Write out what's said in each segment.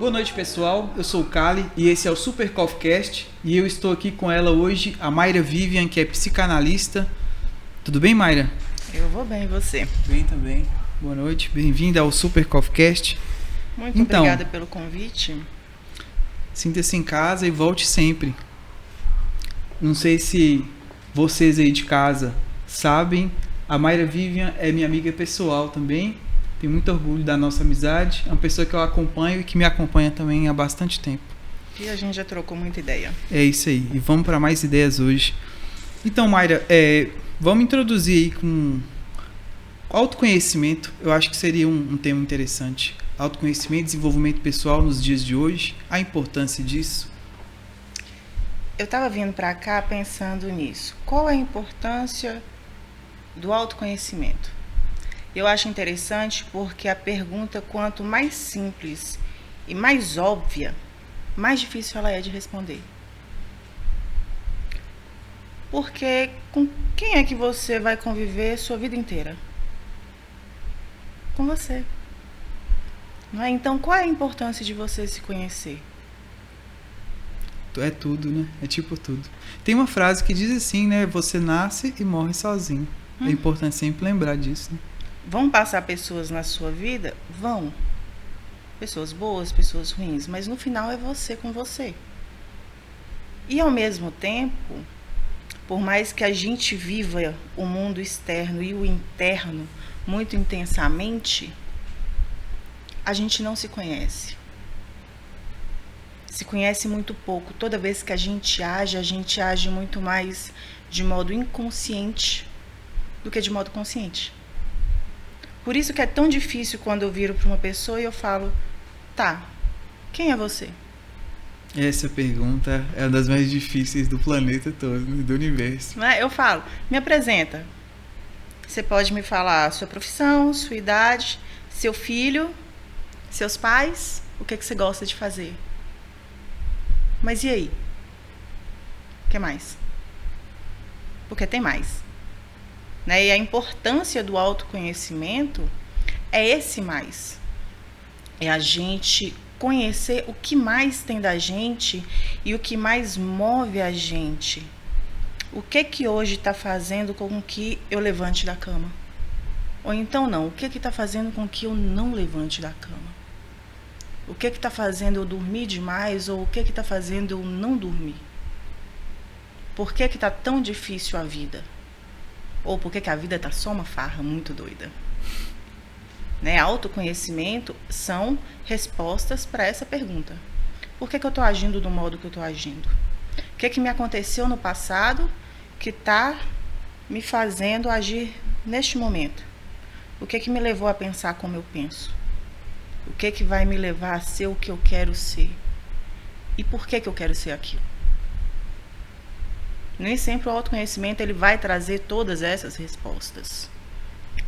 Boa noite, pessoal. Eu sou o Cali e esse é o Super Coffeecast e eu estou aqui com ela hoje, a Mayra Vivian, que é psicanalista. Tudo bem, Mayra? Eu vou bem, e você? Bem também. Boa noite, bem-vinda ao Super Coffeecast. Muito obrigada pelo convite. Sinta-se em casa e volte sempre. Não sei se vocês aí de casa sabem, a Mayra Vivian é minha amiga pessoal também. Tenho muito orgulho da nossa amizade. É uma pessoa que eu acompanho e que me acompanha também há bastante tempo. E a gente já trocou muita ideia. É isso aí. E vamos para mais ideias hoje. Então, Mayra, vamos introduzir aí com autoconhecimento. Eu acho que seria um tema interessante. Autoconhecimento, desenvolvimento pessoal nos dias de hoje. A importância disso. Eu estava vindo para cá pensando nisso. Qual é a importância do autoconhecimento? Eu acho interessante porque a pergunta, quanto mais simples e mais óbvia, mais difícil ela é de responder. Porque com quem é que você vai conviver sua vida inteira? Com você. Não é? Então, qual é a importância de você se conhecer? É tudo, né? É tipo tudo. Tem uma frase que diz assim, né? Você nasce e morre sozinho. É importante sempre lembrar disso, né? Vão passar pessoas na sua vida? Vão. Pessoas boas, pessoas ruins. Mas no final é você com você. E ao mesmo tempo, por mais que a gente viva o mundo externo e o interno muito intensamente, a gente não se conhece. Se conhece muito pouco. Toda vez que a gente age muito mais de modo inconsciente do que de modo consciente. Por isso que é tão difícil quando eu viro para uma pessoa e eu falo, tá, quem é você? Essa pergunta é uma das mais difíceis do planeta todo, do universo. Não é? Eu falo, me apresenta. Você pode me falar sua profissão, sua idade, seu filho, seus pais, o que você gosta de fazer. Mas e aí? O que mais? Porque tem mais. Né? E a importância do autoconhecimento é esse mais. É a gente conhecer o que mais tem da gente e o que mais move a gente. O que hoje está fazendo com que eu levante da cama? Ou então não, o que está fazendo com que eu não levante da cama? O que está fazendo eu dormir demais ou o que está fazendo eu não dormir? Por que está tão difícil a vida? Ou por que a vida está só uma farra muito doida? Né? Autoconhecimento são respostas para essa pergunta. Por que eu estou agindo do modo que eu estou agindo? O que me aconteceu no passado que está me fazendo agir neste momento? O que me levou a pensar como eu penso? O que vai me levar a ser o que eu quero ser? E por que eu quero ser aquilo? Nem sempre o autoconhecimento ele vai trazer todas essas respostas.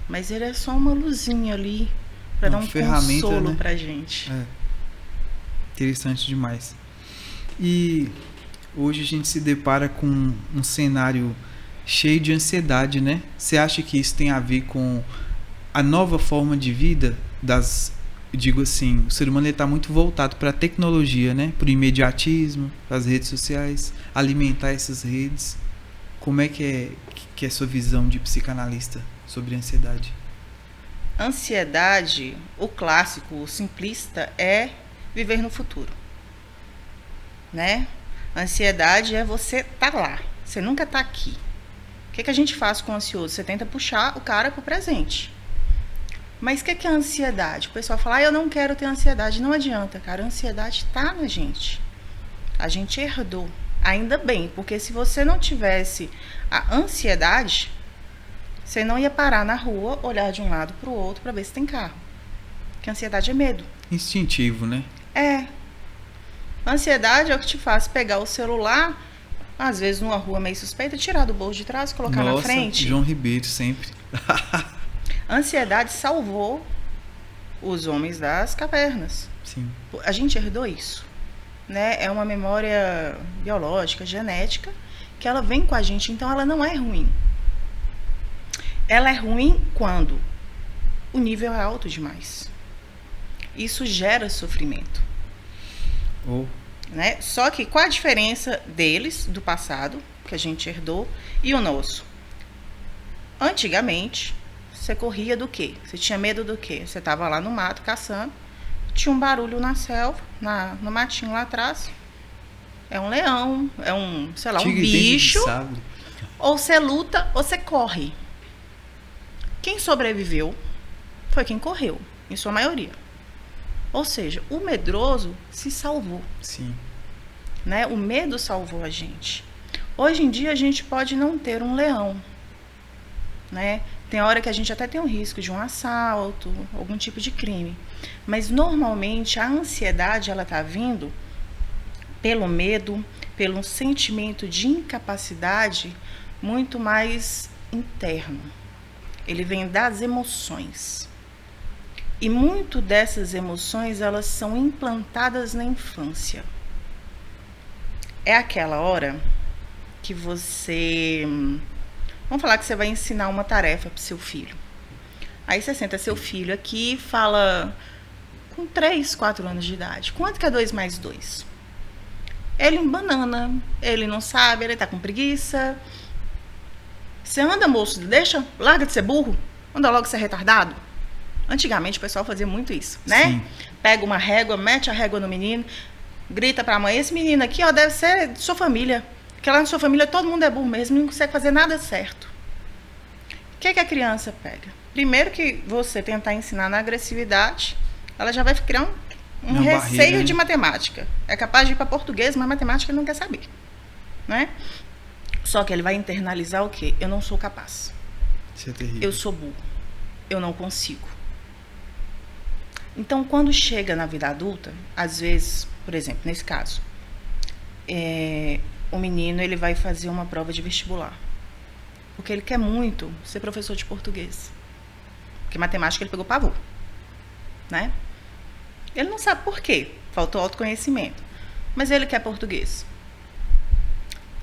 Mas ele é só uma luzinha ali para dar um consolo, né, pra gente. É. Interessante demais. E hoje a gente se depara com um cenário cheio de ansiedade, né? Você acha que isso tem a ver com a nova forma de vida digo assim, o ser humano está muito voltado para a tecnologia, né? Para o imediatismo, para as redes sociais, alimentar essas redes. Como é que é a sua visão de psicanalista sobre a ansiedade? Ansiedade, o clássico, o simplista, é viver no futuro. Né? Ansiedade é você estar lá, você nunca está aqui. O que a gente faz com o ansioso? Você tenta puxar o cara para o presente. Mas o que é a ansiedade? O pessoal fala, eu não quero ter ansiedade. Não adianta, cara. A ansiedade está na gente. A gente herdou. Ainda bem, porque se você não tivesse a ansiedade, você não ia parar na rua, olhar de um lado para o outro para ver se tem carro. Porque a ansiedade é medo. Instintivo, né? É. A ansiedade é o que te faz pegar o celular, às vezes numa rua meio suspeita, tirar do bolso de trás, colocar na frente. João Ribeiro, sempre. A ansiedade salvou os homens das cavernas. Sim. A gente herdou isso. Né? É uma memória biológica, genética, que ela vem com a gente, então ela não é ruim. Ela é ruim quando o nível é alto demais. Isso gera sofrimento. Oh, né? Só que qual a diferença deles, do passado, que a gente herdou, e o nosso? Antigamente, você corria do quê? Você tinha medo do quê? Você estava lá no mato caçando, tinha um barulho na selva, no matinho lá atrás. É um leão, é um, sei lá, um tigre, dente de bicho. sabre. Ou você luta ou você corre. Quem sobreviveu foi quem correu, em sua maioria. Ou seja, o medroso se salvou. Sim. Né? O medo salvou a gente. Hoje em dia a gente pode não ter um leão. Né? Tem hora que a gente até tem um risco de um assalto, algum tipo de crime. Mas normalmente a ansiedade ela está vindo pelo medo, pelo sentimento de incapacidade muito mais interno. Ele vem das emoções. E muito dessas emoções, elas são implantadas na infância. É aquela hora que você... Vamos falar que você vai ensinar uma tarefa para o seu filho. Aí você senta seu filho aqui e fala com 3, 4 anos de idade. Quanto que é 2 mais 2? Ele embanana, ele não sabe, ele tá com preguiça. Você anda, moço, larga de ser burro, anda logo ser retardado. Antigamente o pessoal fazia muito isso, né? Sim. Pega uma régua, mete a régua no menino, grita pra mãe, esse menino aqui, ó, deve ser de sua família. Porque lá na sua família todo mundo é burro mesmo, não consegue fazer nada certo. O que a criança pega? Primeiro que você tentar ensinar na agressividade, ela já vai criar um receio barreira, né? de matemática. É capaz de ir para português, mas matemática ele não quer saber. Né? Só que ele vai internalizar o quê? Eu não sou capaz. Isso é terrível. Eu sou burro. Eu não consigo. Então, quando chega na vida adulta, às vezes, por exemplo, nesse caso, o menino ele vai fazer uma prova de vestibular. Porque ele quer muito ser professor de português. Porque matemática ele pegou pavor. Né? Ele não sabe por quê. Faltou autoconhecimento. Mas ele quer português.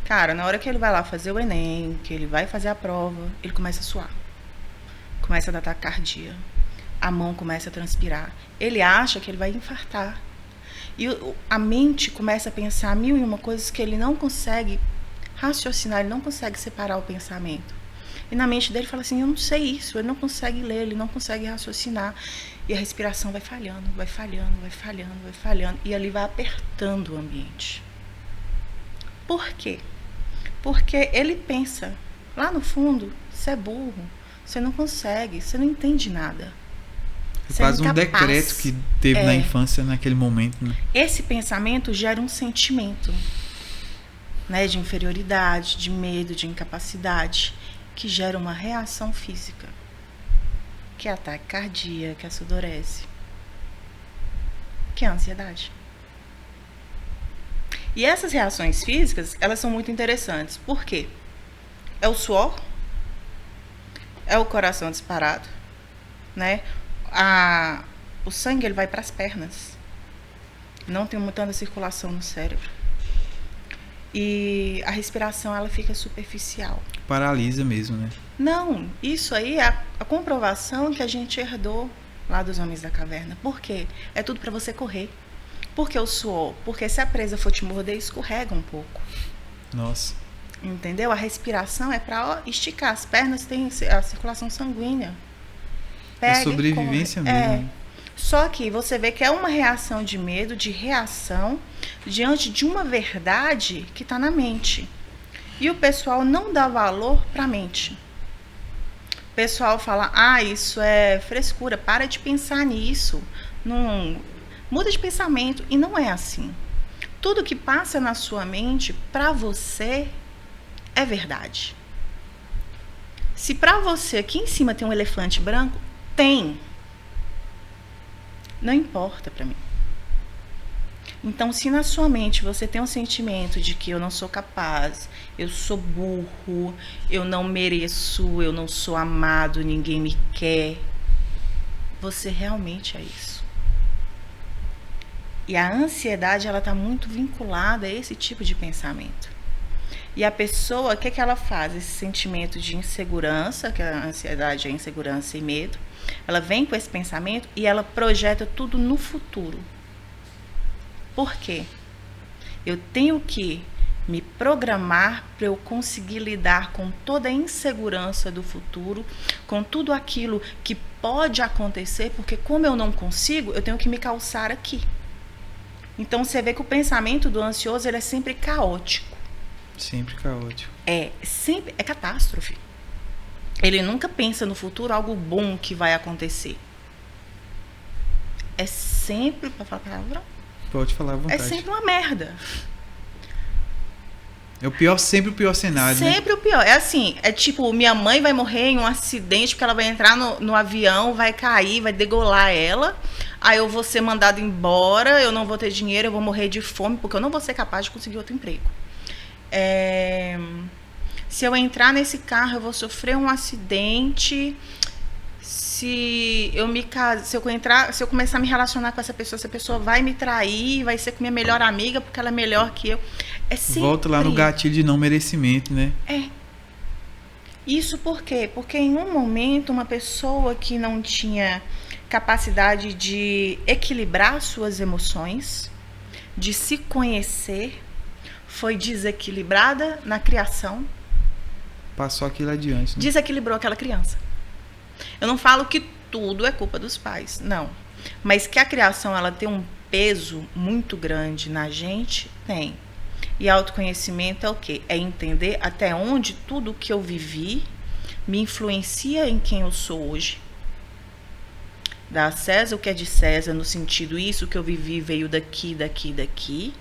Cara, na hora que ele vai lá fazer o Enem, que ele vai fazer a prova, ele começa a suar. Começa a dar taquicardia. A mão começa a transpirar. Ele acha que ele vai infartar. E a mente começa a pensar 1001 coisas que ele não consegue raciocinar, ele não consegue separar o pensamento. E na mente dele fala assim, eu não sei isso, ele não consegue ler, ele não consegue raciocinar. E a respiração vai falhando, vai falhando, vai falhando, vai falhando. E ali vai apertando o ambiente. Por quê? Porque ele pensa, lá no fundo, você é burro, você não consegue, você não entende nada. É quase um decreto que teve na infância naquele momento, né? Esse pensamento gera um sentimento, né, de inferioridade, de medo, de incapacidade, que gera uma reação física, que é ataque cardíaco, que é a sudorese, que é a ansiedade. E essas reações físicas, elas são muito interessantes. Por quê? É o suor, é o coração disparado, né? O sangue ele vai para as pernas. Não tem muita circulação no cérebro. E a respiração ela fica superficial. Paralisa mesmo, né? Não, isso aí é a comprovação que a gente herdou lá dos homens da caverna. Por quê? É tudo para você correr. Por que o suor? Porque se a presa for te morder, escorrega um pouco. Nossa. Entendeu? A respiração é para esticar. As pernas têm a circulação sanguínea. É sobrevivência mesmo. Só que você vê que é uma reação de medo, de reação, diante de uma verdade que está na mente. E o pessoal não dá valor para a mente. O pessoal fala, isso é frescura, para de pensar nisso. Não, muda de pensamento. E não é assim. Tudo que passa na sua mente, para você, é verdade. Se para você aqui em cima tem um elefante branco, tem. Não importa para mim. Então, se na sua mente você tem um sentimento de que eu não sou capaz, eu sou burro, eu não mereço, eu não sou amado, ninguém me quer, você realmente é isso. E a ansiedade, ela está muito vinculada a esse tipo de pensamento. E a pessoa, o que ela faz? Esse sentimento de insegurança, que a ansiedade é insegurança e medo, ela vem com esse pensamento e ela projeta tudo no futuro. Por quê? Eu tenho que me programar para eu conseguir lidar com toda a insegurança do futuro, com tudo aquilo que pode acontecer, porque como eu não consigo, eu tenho que me calçar aqui. Então você vê que o pensamento do ansioso ele é sempre caótico. Sempre caótico. Sempre é catástrofe. Ele nunca pensa no futuro algo bom que vai acontecer. É sempre, para falar palavrão? Pode falar à vontade. É sempre uma merda. É o pior, sempre o pior cenário, sempre, né? O pior. É assim, é tipo, minha mãe vai morrer em um acidente porque ela vai entrar no avião, vai cair, vai degolar ela. Aí eu vou ser mandado embora, eu não vou ter dinheiro, eu vou morrer de fome porque eu não vou ser capaz de conseguir outro emprego. Se eu entrar nesse carro, eu vou sofrer um acidente. Se eu começar a me relacionar com essa pessoa vai me trair, vai ser com minha melhor amiga porque ela é melhor que eu. Volta lá no gatilho de não merecimento, né? Isso por quê? Porque em um momento uma pessoa que não tinha capacidade de equilibrar suas emoções, de se conhecer, foi desequilibrada na criação. Passou aquilo adiante, né? Desequilibrou aquela criança. Eu não falo que tudo é culpa dos pais, não. Mas que a criação ela tem um peso muito grande na gente, tem. E autoconhecimento é o quê? É entender até onde tudo que eu vivi me influencia em quem eu sou hoje. Dar a César o que é de César, no sentido isso que eu vivi veio daqui.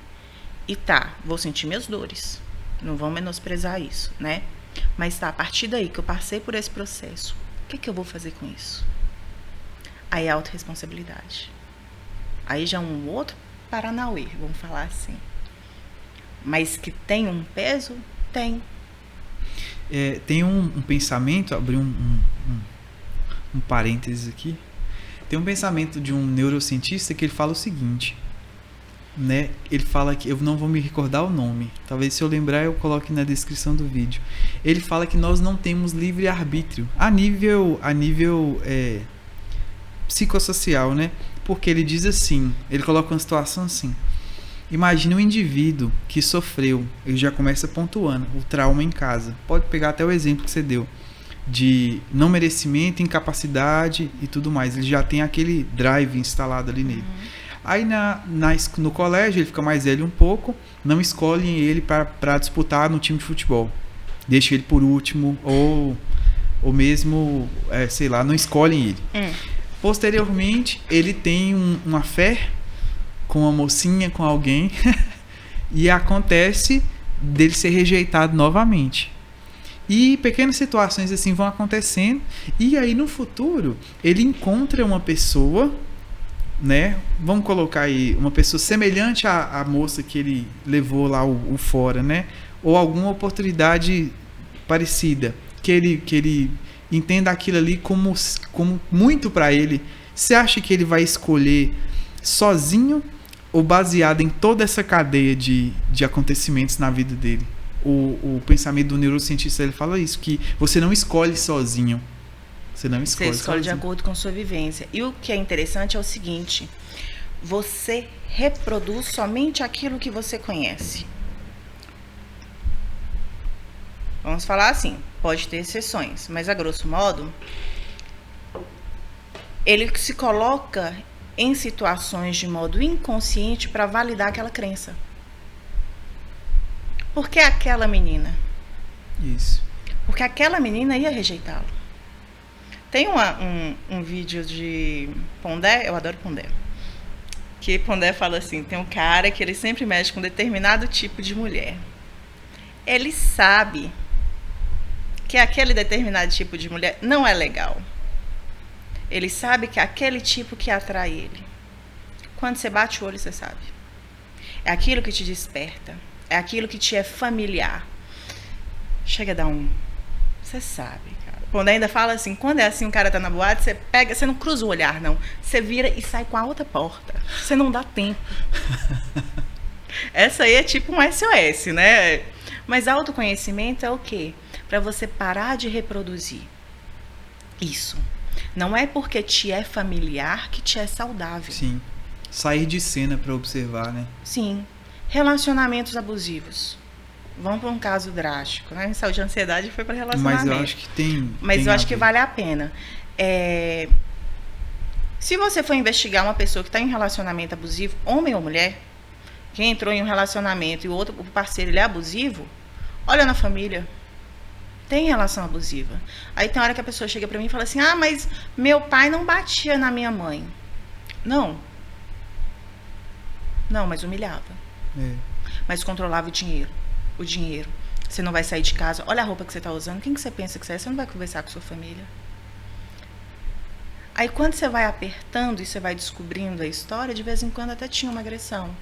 E vou sentir minhas dores. Não vão menosprezar isso, né? Mas a partir daí que eu passei por esse processo, o que eu vou fazer com isso? Aí é autorresponsabilidade. Aí já é um outro paranauê, vamos falar assim. Mas que tem um peso? Tem. Tem um pensamento, abrir um parênteses aqui. Tem um pensamento de um neurocientista que ele fala o seguinte, né? Ele fala que, eu não vou me recordar o nome, talvez se eu lembrar eu coloque na descrição do vídeo. Ele fala que nós não temos livre-arbítrio a nível psicossocial, né? Porque ele diz assim, ele coloca uma situação assim: imagine um indivíduo que sofreu, ele já começa pontuando o trauma em casa, pode pegar até o exemplo que você deu de não merecimento, incapacidade e tudo mais, ele já tem aquele drive instalado ali nele. Aí no colégio ele fica mais velho um pouco, não escolhem ele para disputar no time de futebol, deixa ele por último ou mesmo, sei lá, não escolhem ele. Posteriormente ele tem uma fé com uma mocinha, com alguém e acontece dele ser rejeitado novamente. E pequenas situações assim vão acontecendo e aí no futuro ele encontra uma pessoa, né? Vamos colocar aí uma pessoa semelhante à moça que ele levou lá o fora, né? Ou alguma oportunidade parecida, que ele entenda aquilo ali como muito para ele. Você acha que ele vai escolher sozinho ou baseado em toda essa cadeia de acontecimentos na vida dele? O pensamento do neurocientista ele fala isso, que você não escolhe sozinho. Você escolhe sozinho. De acordo com sua vivência. E o que é interessante é o seguinte: você reproduz somente aquilo que você conhece. Vamos falar assim, pode ter exceções, mas a grosso modo, ele se coloca em situações de modo inconsciente para validar aquela crença. Por que aquela menina? Isso. Porque aquela menina ia rejeitá-lo. Tem um vídeo de Pondé, eu adoro Pondé, que Pondé fala assim, tem um cara que ele sempre mexe com um determinado tipo de mulher. Ele sabe que aquele determinado tipo de mulher não é legal. Ele sabe que é aquele tipo que atrai ele. Quando você bate o olho, você sabe. É aquilo que te desperta. É aquilo que te é familiar. Chega a dar Você sabe, cara. Quando ainda fala assim, quando é assim, o cara tá na boate, você pega, você não cruza o olhar, não. Você vira e sai com a outra porta. Você não dá tempo. Essa aí é tipo um SOS, né? Mas autoconhecimento é o quê? Para você parar de reproduzir isso. Não é porque te é familiar que te é saudável. Sim. Sair de cena para observar, né? Sim. Relacionamentos abusivos. Vamos para um caso drástico, né? Saúde de ansiedade foi para relacionamento. Mas eu acho que tem. Mas tem eu a acho que ver. vale a pena. Se você for investigar uma pessoa que está em um relacionamento abusivo, homem ou mulher, que entrou em um relacionamento e o parceiro ele é abusivo, olha na família. Tem relação abusiva. Aí tem hora que a pessoa chega pra mim e fala assim: ah, mas meu pai não batia na minha mãe. Não. Não, mas humilhava. É. Mas controlava o dinheiro. O dinheiro. Você não vai sair de casa. Olha a roupa que você tá usando. Quem que você pensa que você é? Você não vai conversar com sua família. Aí quando você vai apertando e você vai descobrindo a história, de vez em quando até tinha uma agressão.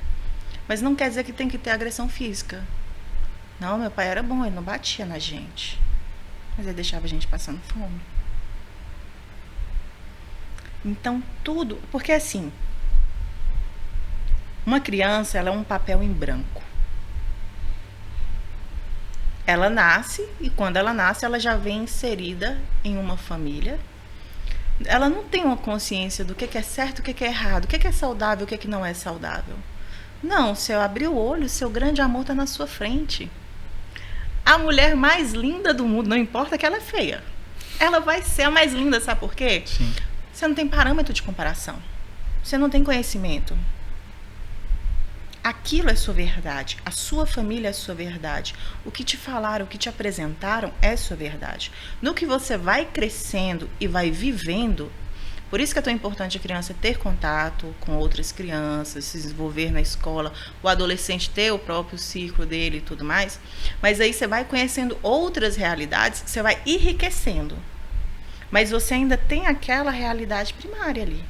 Mas não quer dizer que tem que ter agressão física. Não, meu pai era bom, ele não batia na gente. Mas ele deixava a gente passando fome. Então, tudo... Porque, assim, uma criança, ela é um papel em branco. Ela nasce, e quando ela nasce, ela já vem inserida em uma família. Ela não tem uma consciência do que é certo, o que é errado, o que é saudável, o que não é saudável. Não, se eu abrir o olho, seu grande amor está na sua frente. A mulher mais linda do mundo, não importa que ela é feia, ela vai ser a mais linda, sabe por quê? Sim. Você não tem parâmetro de comparação. Você não tem conhecimento. Aquilo é sua verdade. A sua família é sua verdade. O que te falaram, o que te apresentaram é sua verdade. No que você vai crescendo e vai vivendo, por isso que é tão importante a criança ter contato com outras crianças, se desenvolver na escola, o adolescente ter o próprio ciclo dele e tudo mais. Mas aí você vai conhecendo outras realidades, você vai enriquecendo. Mas você ainda tem aquela realidade primária ali.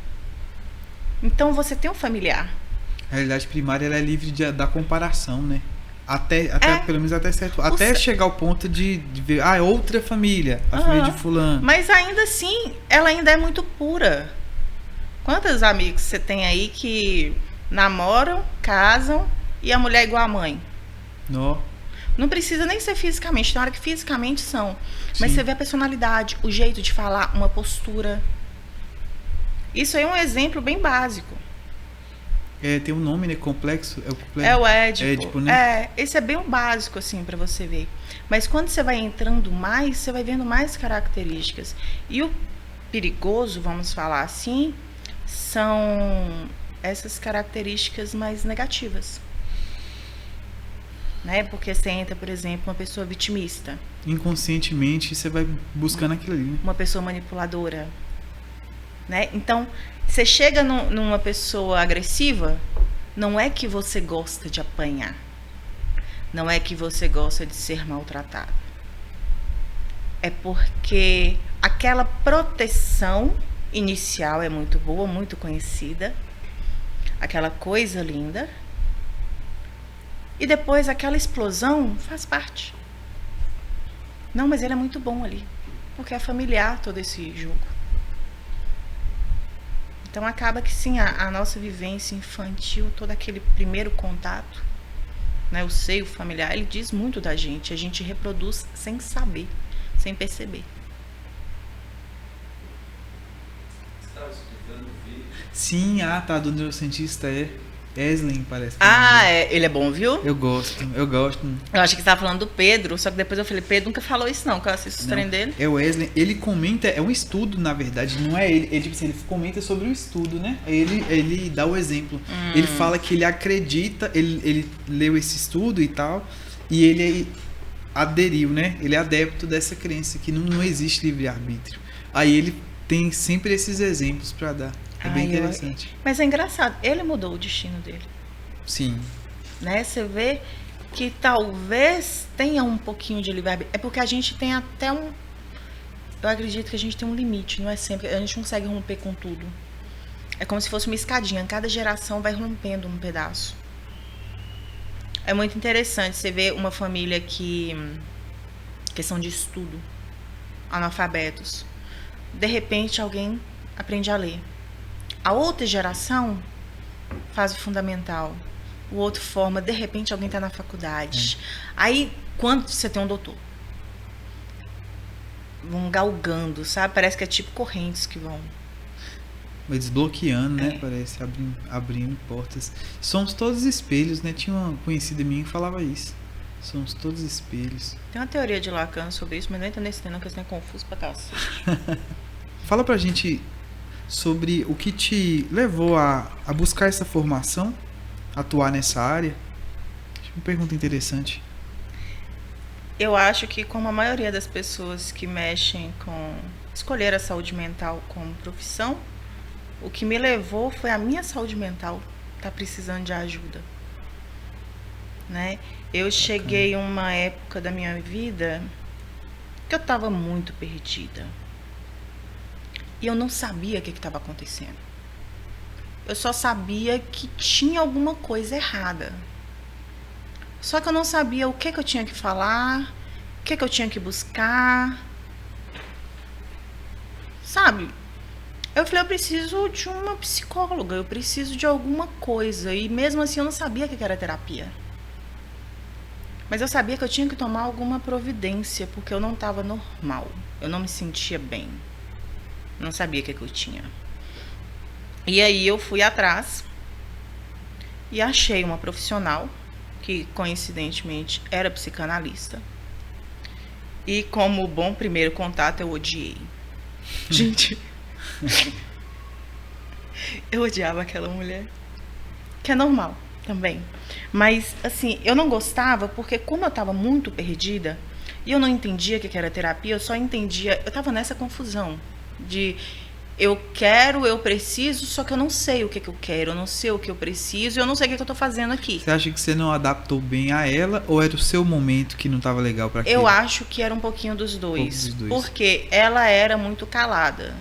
Então você tem um familiar. A realidade primária ela é livre da comparação, né? Até pelo menos até certo. Até chegar ao ponto de ver, outra família, a família de fulano. Mas ainda assim, ela ainda é muito pura. Quantos amigos você tem aí que namoram, casam e a mulher é igual à mãe? Não precisa nem ser fisicamente, tem hora que fisicamente são. Mas você vê a personalidade, o jeito de falar, uma postura. Isso aí é um exemplo bem básico. Tem um nome, né? Complexo. É o Édipo. Édipo, né? Esse é bem um básico, assim, pra você ver. Mas quando você vai entrando mais, você vai vendo mais características. E o perigoso, vamos falar assim, são essas características mais negativas. Né? Porque você entra, por exemplo, uma pessoa vitimista. Inconscientemente, você vai buscando aquilo ali, né? Uma pessoa manipuladora. Né? Então, você chega numa pessoa agressiva, não é que você gosta de apanhar. Não é que você gosta de ser maltratado. É porque aquela proteção inicial é muito boa, muito conhecida. Aquela coisa linda. E depois aquela explosão faz parte. Não, mas ele é muito bom ali. Porque é familiar todo esse jogo. Então acaba que sim, a nossa vivência infantil, todo aquele primeiro contato, né, o seio familiar, ele diz muito da gente. A gente reproduz sem saber, sem perceber. Você estava explicando o vídeo? Sim, do neurocientista Eslen, parece. Ele é bom, viu? Eu gosto. Eu acho que você estava falando do Pedro, só que depois eu falei, Pedro nunca falou isso não, que eu assisto o trem dele. É o Eslen, ele comenta, é um estudo, na verdade, não é ele. Tipo assim, ele comenta sobre o estudo, né? Ele dá o exemplo. Ele fala que ele acredita, ele leu esse estudo e tal, e ele aderiu, né? Ele é adepto dessa crença que não existe livre-arbítrio. Aí ele tem sempre esses exemplos para dar. É bem interessante. Mas é engraçado, ele mudou o destino dele. Sim. Né? Você vê que talvez tenha um pouquinho de livre-arbítrio. É porque a gente tem até um... Eu acredito que a gente tem um limite, não é sempre. A gente não consegue romper com tudo. É como se fosse uma escadinha. Cada geração vai rompendo um pedaço. É muito interessante você ver uma família que... Questão de estudo. Analfabetos. De repente, alguém aprende a ler. A outra geração faz o fundamental. O outro forma, de repente alguém está na faculdade. Aí, quando você tem um doutor, vão galgando, sabe? Parece que é tipo correntes que vão. vai desbloqueando, né? É. Parece, abrindo portas. Somos todos espelhos, né? Tinha uma conhecida minha que falava isso. Somos todos espelhos. Tem uma teoria de Lacan sobre isso, mas não entra nesse tema, que isso é confuso pra cacete. Fala pra gente sobre o que te levou a buscar essa formação, atuar nessa área. Acho uma pergunta interessante. Eu acho que, como a maioria das pessoas que mexem com escolher a saúde mental como profissão, o que me levou foi a minha saúde mental estar precisando de ajuda, né? Eu cheguei em uma época da minha vida que eu estava muito perdida. E eu não sabia o que estava acontecendo. Eu só sabia que tinha alguma coisa errada. Só que eu não sabia o que eu tinha que falar, o que eu tinha que buscar. Sabe? Eu falei, eu preciso de uma psicóloga, eu preciso de alguma coisa. E mesmo assim eu não sabia o que era terapia. Mas eu sabia que eu tinha que tomar alguma providência, porque eu não estava normal. Eu não me sentia bem. Não sabia o que eu tinha. E aí eu fui atrás e achei uma profissional que, coincidentemente, era psicanalista. E como bom primeiro contato, eu odiei. Gente, eu odiava aquela mulher. Que é normal também. Mas, assim, eu não gostava porque, como eu estava muito perdida e eu não entendia o que era terapia, eu só entendia... Eu estava nessa confusão de eu quero, eu preciso, só que eu não sei o que eu quero, eu não sei o que eu preciso, eu não sei o que eu tô fazendo aqui. Você acha que você não adaptou bem a ela ou era o seu momento que não estava legal para aquilo? Eu acho que era um pouquinho dos dois, porque ela era muito calada.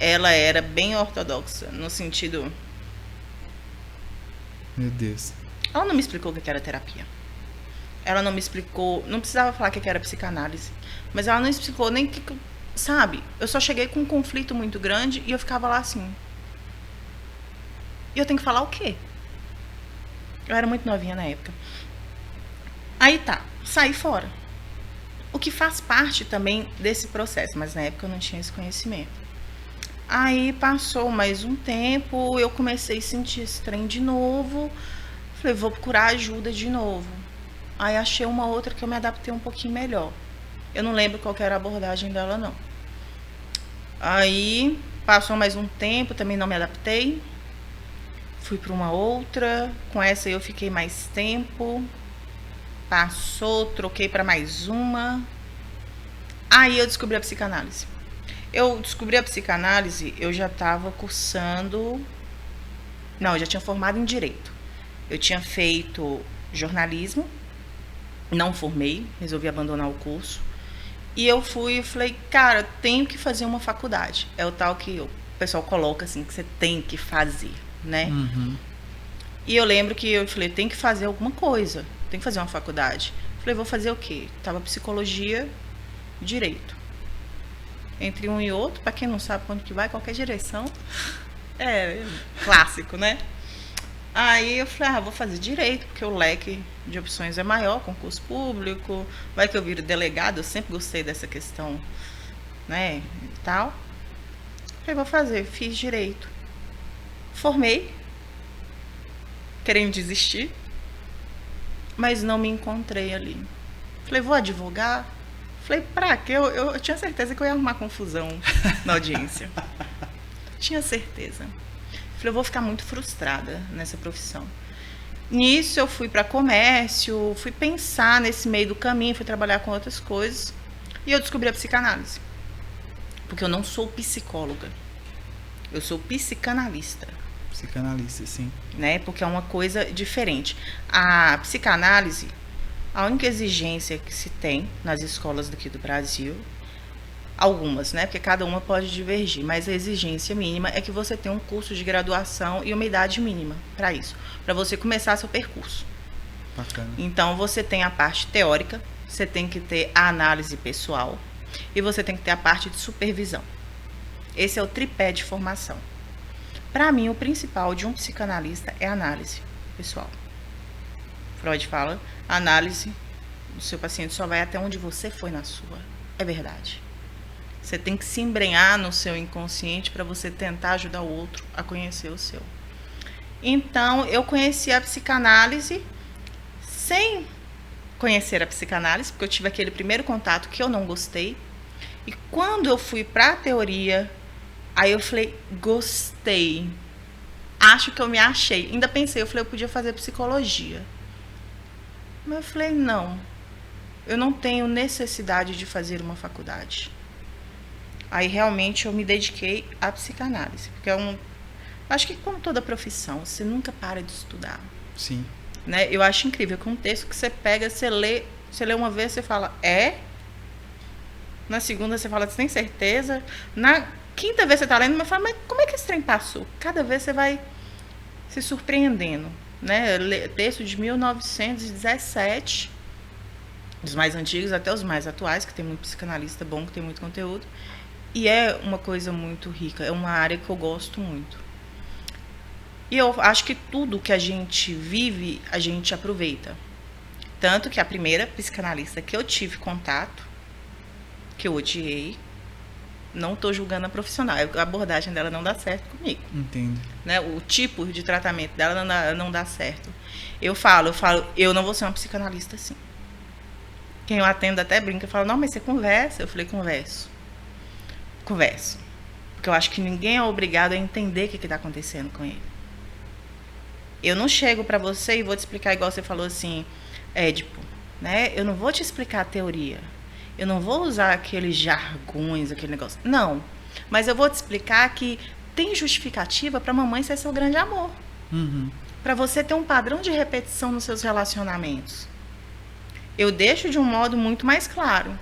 Ela era bem ortodoxa, no sentido... Meu Deus. Ela não me explicou o que era terapia. Ela não me explicou... Não precisava falar o que era psicanálise. Mas ela não explicou nem que... Sabe? Eu só cheguei com um conflito muito grande e eu ficava lá assim. E eu tenho que falar o quê? Eu era muito novinha na época. Aí tá, saí fora. O que faz parte também desse processo, mas na época eu não tinha esse conhecimento. Aí passou mais um tempo, eu comecei a sentir esse trem de novo. Falei, vou procurar ajuda de novo. Aí achei uma outra que eu me adaptei um pouquinho melhor. Eu não lembro qual que era a abordagem dela, não. Aí passou mais um tempo, também não me adaptei. Fui para uma outra, com essa eu fiquei mais tempo. Passou, troquei para mais uma. Aí eu descobri a psicanálise. Eu descobri a psicanálise, eu já estava cursando... Não, eu já tinha formado em Direito. Eu tinha feito jornalismo, não formei, resolvi abandonar o curso. E eu fui e falei, cara, tenho que fazer uma faculdade. É o tal que o pessoal coloca assim, que você tem que fazer, né? Uhum. E eu lembro que eu falei, tem que fazer alguma coisa, tem que fazer uma faculdade. Falei, vou fazer o quê? Tava psicologia, direito. Entre um e outro, para quem não sabe pra onde que vai, qualquer direção. É clássico, né? Aí eu falei, vou fazer direito, porque o leque de opções é maior, concurso público, vai que eu viro delegado, eu sempre gostei dessa questão, né, e tal. Falei, vou fazer, fiz direito. Formei, querendo desistir, mas não me encontrei ali. Falei, vou advogar? Falei, pra quê? Eu tinha certeza que eu ia arrumar confusão na audiência. Tinha certeza. Falei, eu vou ficar muito frustrada nessa profissão. Nisso eu fui para comércio, fui pensar nesse meio do caminho, fui trabalhar com outras coisas. E eu descobri a psicanálise. Porque eu não sou psicóloga. Eu sou psicanalista. Psicanalista, sim. Né? Porque é uma coisa diferente. A psicanálise, a única exigência que se tem nas escolas daqui do Brasil, algumas, né? Porque cada uma pode divergir, mas a exigência mínima é que você tenha um curso de graduação e uma idade mínima para isso, para você começar seu percurso. Bacana. Então, você tem a parte teórica, você tem que ter a análise pessoal e você tem que ter a parte de supervisão. Esse é o tripé de formação. Para mim, o principal de um psicanalista é a análise pessoal. Freud fala, a análise do seu paciente só vai até onde você foi na sua. É verdade. Você tem que se embrenhar no seu inconsciente para você tentar ajudar o outro a conhecer o seu. Então, eu conheci a psicanálise sem conhecer a psicanálise, porque eu tive aquele primeiro contato que eu não gostei. E quando eu fui para a teoria, aí eu falei, gostei. Acho que eu me achei. Ainda pensei, eu falei, eu podia fazer psicologia. Mas eu falei, não. Eu não tenho necessidade de fazer uma faculdade. Aí realmente eu me dediquei à psicanálise, porque acho que como toda profissão, você nunca para de estudar. Sim. Né? Eu acho incrível que um texto que você pega, você lê uma vez, você fala, na segunda você fala, você tem certeza? Na quinta vez você está lendo, mas fala, mas como é que esse trem passou? Cada vez você vai se surpreendendo. Né? Texto de 1917, dos mais antigos até os mais atuais, que tem muito psicanalista bom, que tem muito conteúdo. E é uma coisa muito rica, é uma área que eu gosto muito. E eu acho que tudo que a gente vive, a gente aproveita. Tanto que a primeira psicanalista que eu tive contato, que eu odiei, não estou julgando a profissional, a abordagem dela não dá certo comigo. Entendo. Né? O tipo de tratamento dela não dá certo. Eu falo, eu não vou ser uma psicanalista assim. Quem eu atendo até brinca, fala, não, mas você conversa? Eu falei, converso. Porque eu acho que ninguém é obrigado a entender o que está acontecendo com ele. Eu não chego para você e vou te explicar igual você falou assim, Édipo, né? Eu não vou te explicar a teoria. Eu não vou usar aqueles jargões, aquele negócio. Não. Mas eu vou te explicar que tem justificativa para a mamãe ser seu grande amor. Uhum. Para você ter um padrão de repetição nos seus relacionamentos. Eu deixo de um modo muito mais claro.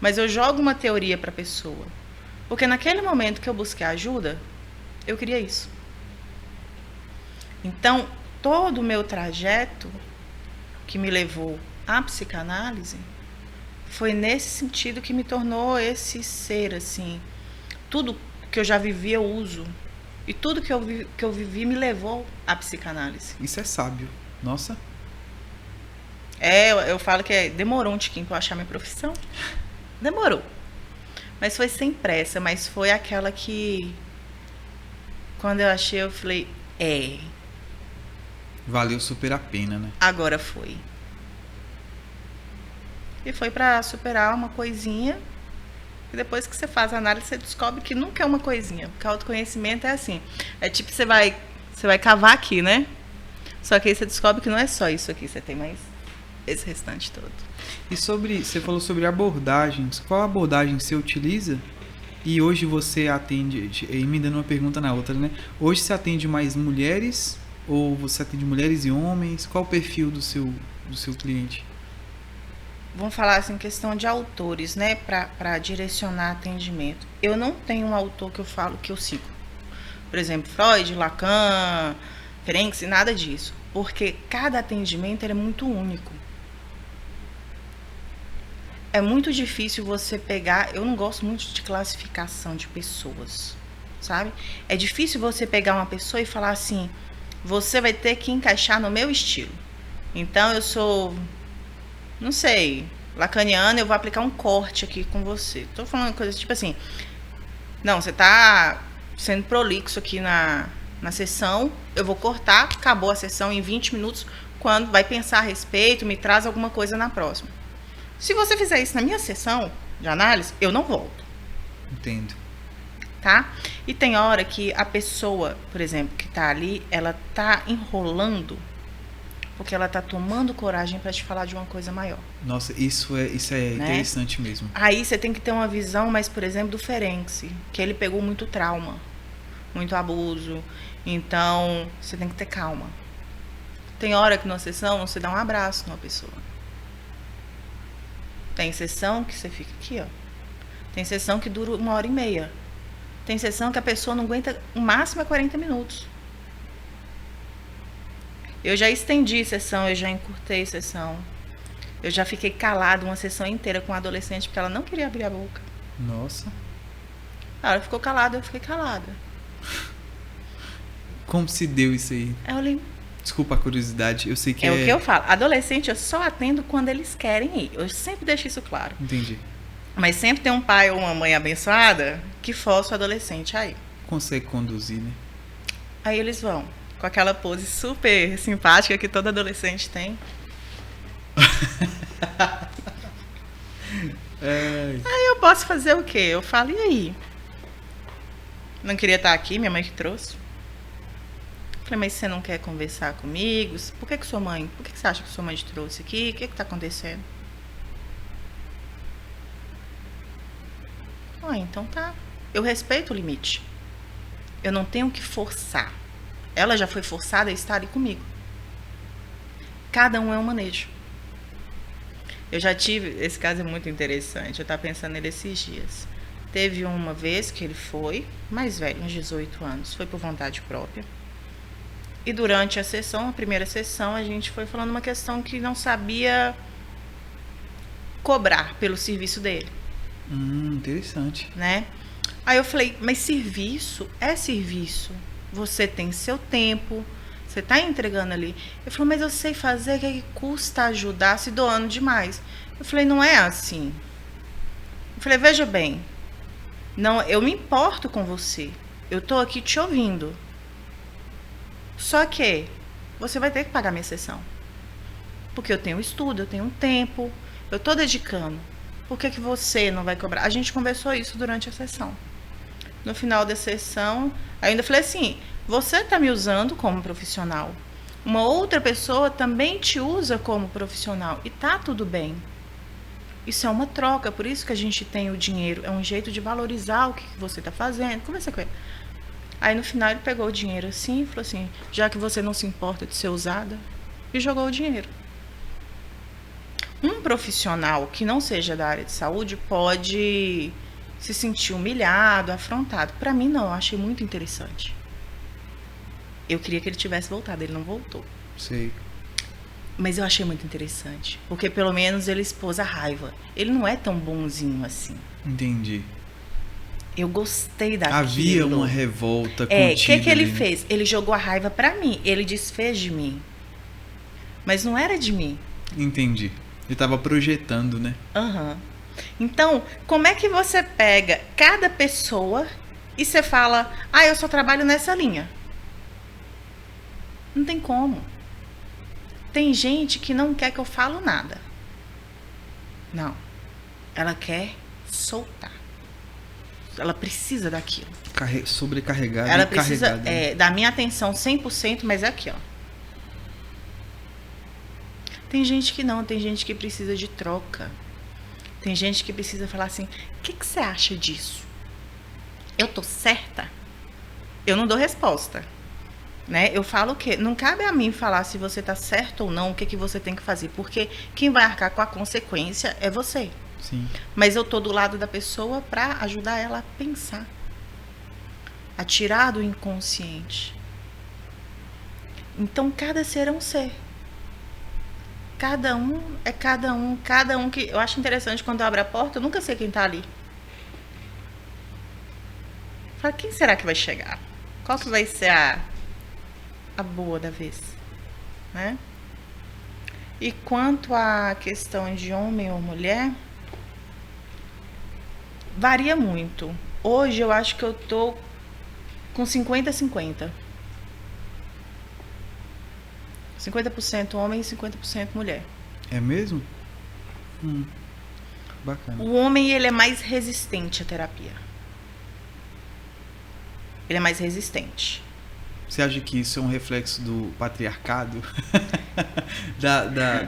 Mas eu jogo uma teoria para a pessoa. Porque naquele momento que eu busquei ajuda, eu queria isso. Então, todo o meu trajeto que me levou à psicanálise foi nesse sentido que me tornou esse ser, assim. Tudo que eu já vivi, eu uso. E tudo que eu vivi me levou à psicanálise. Isso é sábio. Nossa. Eu falo que demorou um tiquinho para eu achar minha profissão. Demorou. Mas foi sem pressa, mas foi aquela que... Quando eu achei, eu falei, Valeu super a pena, né? agora foi. E foi para superar uma coisinha. E depois que você faz a análise, você descobre que nunca é uma coisinha. Porque autoconhecimento é assim. É tipo, você vai cavar aqui, né? Só que aí você descobre que não é só isso aqui. Você tem mais esse restante todo. E você falou sobre abordagens. Qual abordagem você utiliza? E hoje você atende, emendando uma pergunta na outra, né? Hoje você atende mais mulheres ou você atende mulheres e homens? Qual o perfil do seu cliente? Vamos falar assim, questão de autores, né? Para direcionar atendimento. Eu não tenho um autor que eu falo que eu sigo. Por exemplo, Freud, Lacan, Ferenczi, nada disso. Porque cada atendimento é muito único. É muito difícil você pegar... Eu não gosto muito de classificação de pessoas, sabe? É difícil você pegar uma pessoa e falar assim, você vai ter que encaixar no meu estilo. Então, eu sou, não sei, lacaniana, eu vou aplicar um corte aqui com você. Tô falando coisas tipo assim, não, você tá sendo prolixo aqui na sessão, eu vou cortar, acabou a sessão em 20 minutos, quando vai pensar a respeito, me traz alguma coisa na próxima. Se você fizer isso na minha sessão de análise, eu não volto. Entendo. Tá? E tem hora que a pessoa, por exemplo, que tá ali, ela tá enrolando porque ela tá tomando coragem para te falar de uma coisa maior. Nossa, isso é né? Interessante mesmo. Aí você tem que ter uma visão, mas, por exemplo, do Ferenczi, que ele pegou muito trauma, muito abuso. Então, você tem que ter calma. Tem hora que numa sessão você dá um abraço numa pessoa. Tem sessão que você fica aqui, ó. Tem sessão que dura 1h30. Tem sessão que a pessoa não aguenta, o máximo é 40 minutos. Eu já estendi sessão, eu já encurtei sessão. Eu já fiquei calada uma sessão inteira com uma adolescente porque ela não queria abrir a boca. Nossa. Ela ficou calada, eu fiquei calada. Como se deu isso aí? Aí eu olhei. Desculpa a curiosidade, eu sei que É o que eu falo. Adolescente eu só atendo quando eles querem ir. Eu sempre deixo isso claro. Entendi. Mas sempre tem um pai ou uma mãe abençoada que força o adolescente aí. Consegue conduzir, né? Aí eles vão, com aquela pose super simpática que todo adolescente tem. Aí eu posso fazer o quê? Eu falo, e aí? Não queria estar aqui, minha mãe que trouxe. Falei, mas você não quer conversar comigo? Por que sua mãe? Por que você acha que sua mãe te trouxe aqui? O que está acontecendo? Então tá. Eu respeito o limite. Eu não tenho que forçar. Ela já foi forçada a estar ali comigo. Cada um é um manejo. Eu já tive... Esse caso é muito interessante. Eu estava pensando nele esses dias. Teve uma vez que ele foi, mais velho, uns 18 anos, foi por vontade própria. E durante a sessão, a primeira sessão, a gente foi falando uma questão que não sabia cobrar pelo serviço dele. Interessante. Né? Aí eu falei, mas serviço é serviço. Você tem seu tempo, você está entregando ali. Ele falou, mas eu sei fazer, o que custa ajudar se doando demais? Eu falei, não é assim. Eu falei, veja bem, não, eu me importo com você. Eu estou aqui te ouvindo. Só que você vai ter que pagar minha sessão. Porque eu tenho estudo, eu tenho um tempo, eu estou dedicando. Por que você não vai cobrar? A gente conversou isso durante a sessão. No final da sessão, ainda falei assim, você está me usando como profissional. Uma outra pessoa também te usa como profissional. E tá tudo bem. Isso é uma troca, por isso que a gente tem o dinheiro. É um jeito de valorizar o que você está fazendo. Conversa com ele. Aí no final ele pegou o dinheiro assim e falou assim, já que você não se importa de ser usada, e jogou o dinheiro. Um profissional que não seja da área de saúde pode se sentir humilhado, afrontado. Para mim não, eu achei muito interessante. Eu queria que ele tivesse voltado, ele não voltou. Sei. Mas eu achei muito interessante, porque pelo menos ele expôs a raiva. Ele não é tão bonzinho assim. Entendi. Eu gostei daquilo. Havia uma revolta contida. O que ele fez? Ele jogou a raiva pra mim. Ele desfez de mim. Mas não era de mim. Entendi. Ele estava projetando, né? Então, como é que você pega cada pessoa e você fala, eu só trabalho nessa linha? Não tem como. Tem gente que não quer que eu falo nada. Não. Ela quer soltar. Ela precisa daquilo. Sobrecarregada. Ela precisa da minha atenção 100%, mas é aqui, ó. Tem gente que não, tem gente que precisa de troca. Tem gente que precisa falar assim, o que você acha disso? Eu tô certa? Eu não dou resposta. Né? Eu falo o quê? Não cabe a mim falar se você tá certo ou não, o que você tem que fazer. Porque quem vai arcar com a consequência é você. Sim. Mas eu tô do lado da pessoa para ajudar ela a pensar. A tirar do inconsciente. Então, cada ser é um ser. Cada um é cada um que... Eu acho interessante quando eu abro a porta, eu nunca sei quem tá ali. Fala, quem será que vai chegar? Qual que vai ser a boa da vez? Né? E quanto à questão de homem ou mulher, varia muito. Hoje eu acho que eu tô com 50-50. 50% homem e 50% mulher. É mesmo? Bacana. O homem, ele é mais resistente à terapia. Ele é mais resistente. Você acha que isso é um reflexo do patriarcado?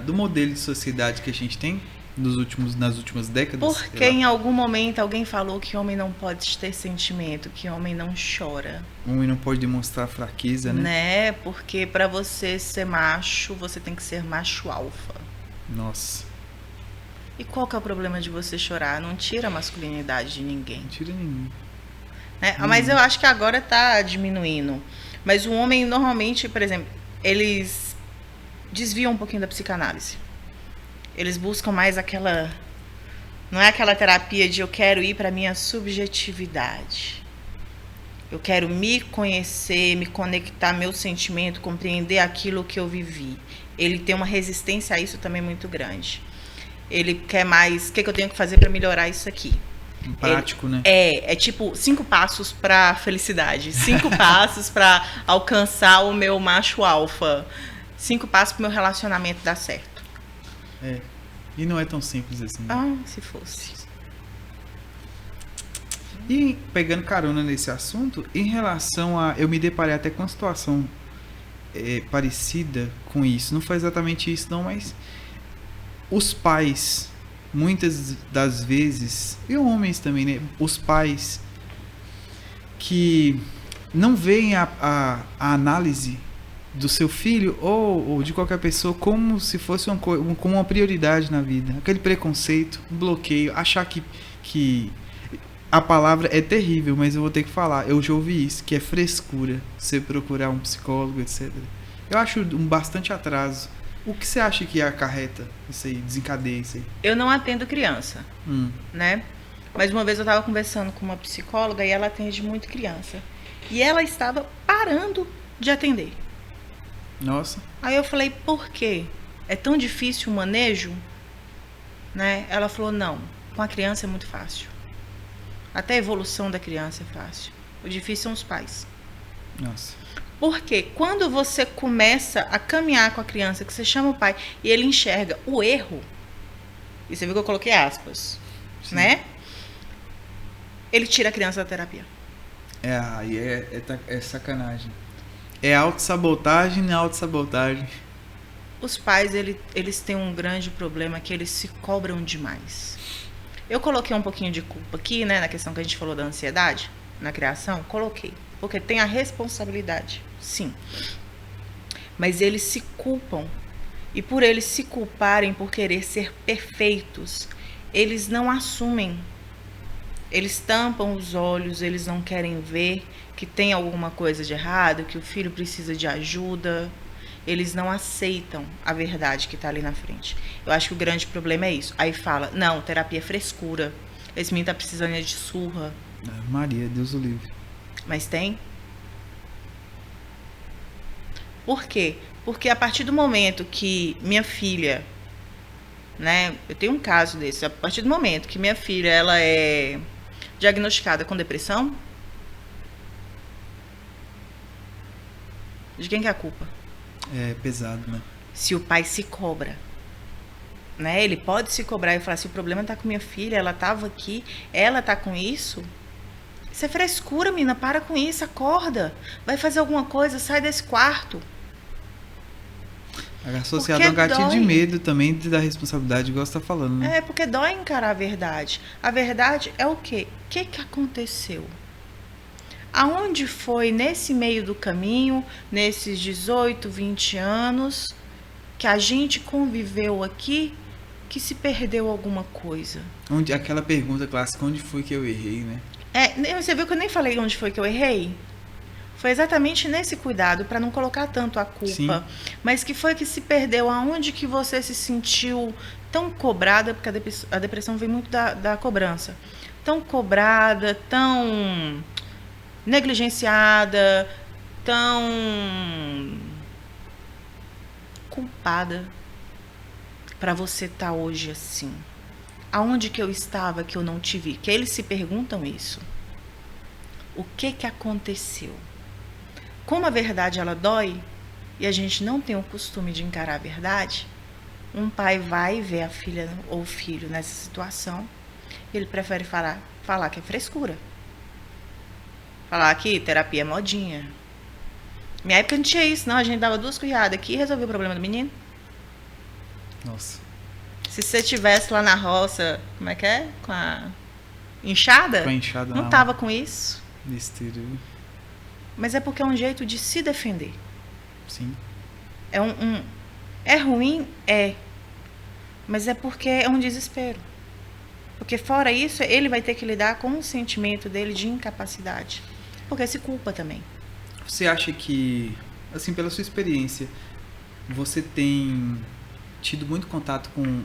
do modelo de sociedade que a gente tem nas últimas décadas? Porque em algum momento alguém falou que homem não pode ter sentimento, que homem não chora. Homem não pode demonstrar fraqueza, né? Porque para você ser macho, você tem que ser macho alfa. Nossa. E qual que é o problema de você chorar? Não tira a masculinidade de ninguém. Não tira nenhum. Né? Mas eu acho que agora tá diminuindo. Mas o homem, normalmente, por exemplo, eles desviam um pouquinho da psicanálise. Eles buscam mais aquela... Não é aquela terapia de eu quero ir para minha subjetividade. Eu quero me conhecer, me conectar meu sentimento, compreender aquilo que eu vivi. Ele tem uma resistência a isso também muito grande. Ele quer mais, o que eu tenho que fazer para melhorar isso aqui? Prático, né? É tipo 5 passos para felicidade, 5 passos para alcançar o meu macho alfa, 5 passos para o meu relacionamento dar certo. E não é tão simples assim. Ah, se fosse. E pegando carona nesse assunto, em relação a... Eu me deparei até com uma situação parecida com isso. Não foi exatamente isso não, mas... Os pais, muitas das vezes... E homens também, né? Os pais que não veem a análise do seu filho ou de qualquer pessoa como se fosse como uma prioridade na vida. Aquele preconceito, um bloqueio, achar que a palavra é terrível, mas eu vou ter que falar. Eu já ouvi isso, que é frescura. Você procurar um psicólogo, etc. Eu acho bastante atraso. O que você acha que acarreta isso aí, desencadeia isso aí? Eu não atendo criança, né? Mas uma vez eu estava conversando com uma psicóloga e ela atende muito criança. E ela estava parando de atender. Nossa. Aí eu falei, por quê? É tão difícil o manejo? Né? Ela falou, não, com a criança é muito fácil. Até a evolução da criança é fácil. O difícil são os pais. Nossa. Porque quando você começa a caminhar com a criança, que você chama o pai e ele enxerga o erro, e você viu que eu coloquei aspas, Sim. né? Ele tira a criança da terapia. Aí é sacanagem. É autossabotagem e autossabotagem. Os pais, eles têm um grande problema que eles se cobram demais. Eu coloquei um pouquinho de culpa aqui, né, na questão que a gente falou da ansiedade, na criação, coloquei. Porque tem a responsabilidade, sim. Mas eles se culpam. E por eles se culparem por querer ser perfeitos, eles não assumem. Eles tampam os olhos, eles não querem ver que tem alguma coisa de errado, que o filho precisa de ajuda. Eles não aceitam a verdade que está ali na frente. Eu acho que o grande problema é isso. Aí fala, não, terapia é frescura. Esse menino tá precisando de surra. Maria, Deus o livre. Mas tem. Por quê? Porque a partir do momento que minha filha, né, eu tenho um caso desse, a partir do momento que minha filha ela é diagnosticada com depressão, de quem que é a culpa? É pesado, né? Se o pai se cobra, né? Ele pode se cobrar e falar, se o problema tá com minha filha, ela tava aqui, ela tá com isso. Isso é frescura, menina, para com isso, acorda. Vai fazer alguma coisa, sai desse quarto. Associado a um gatilho de medo também da responsabilidade, igual você tá falando, né? É, porque dói encarar a verdade. A verdade é o quê? O que aconteceu? Aonde foi nesse meio do caminho, nesses 18, 20 anos, que a gente conviveu aqui, que se perdeu alguma coisa? Aquela pergunta clássica, onde foi que eu errei, né? Você viu que eu nem falei onde foi que eu errei? Foi exatamente nesse cuidado, para não colocar tanto a culpa. Sim. Mas que foi que se perdeu? Aonde que você se sentiu tão cobrada? Porque a depressão vem muito da cobrança. Tão cobrada, tão negligenciada, tão culpada para você estar hoje assim. Aonde que eu estava que eu não te vi? Que eles se perguntam isso. O que aconteceu? Como a verdade ela dói e a gente não tem o costume de encarar a verdade, um pai vai ver a filha ou o filho nessa situação, ele prefere falar que é frescura. Falar que terapia é modinha. Minha época não tinha isso, não. A gente dava 2 cunhadas aqui e resolvia o problema do menino. Nossa. Se você estivesse lá na roça, como é que é? Com a enxada? Com a enxada não tava com isso. Besteira. Mas é porque é um jeito de se defender. Sim. É ruim? É. Mas é porque é um desespero. Porque fora isso, ele vai ter que lidar com o sentimento dele de incapacidade. Porque se culpa também. Você acha que, assim, pela sua experiência, você tem tido muito contato com...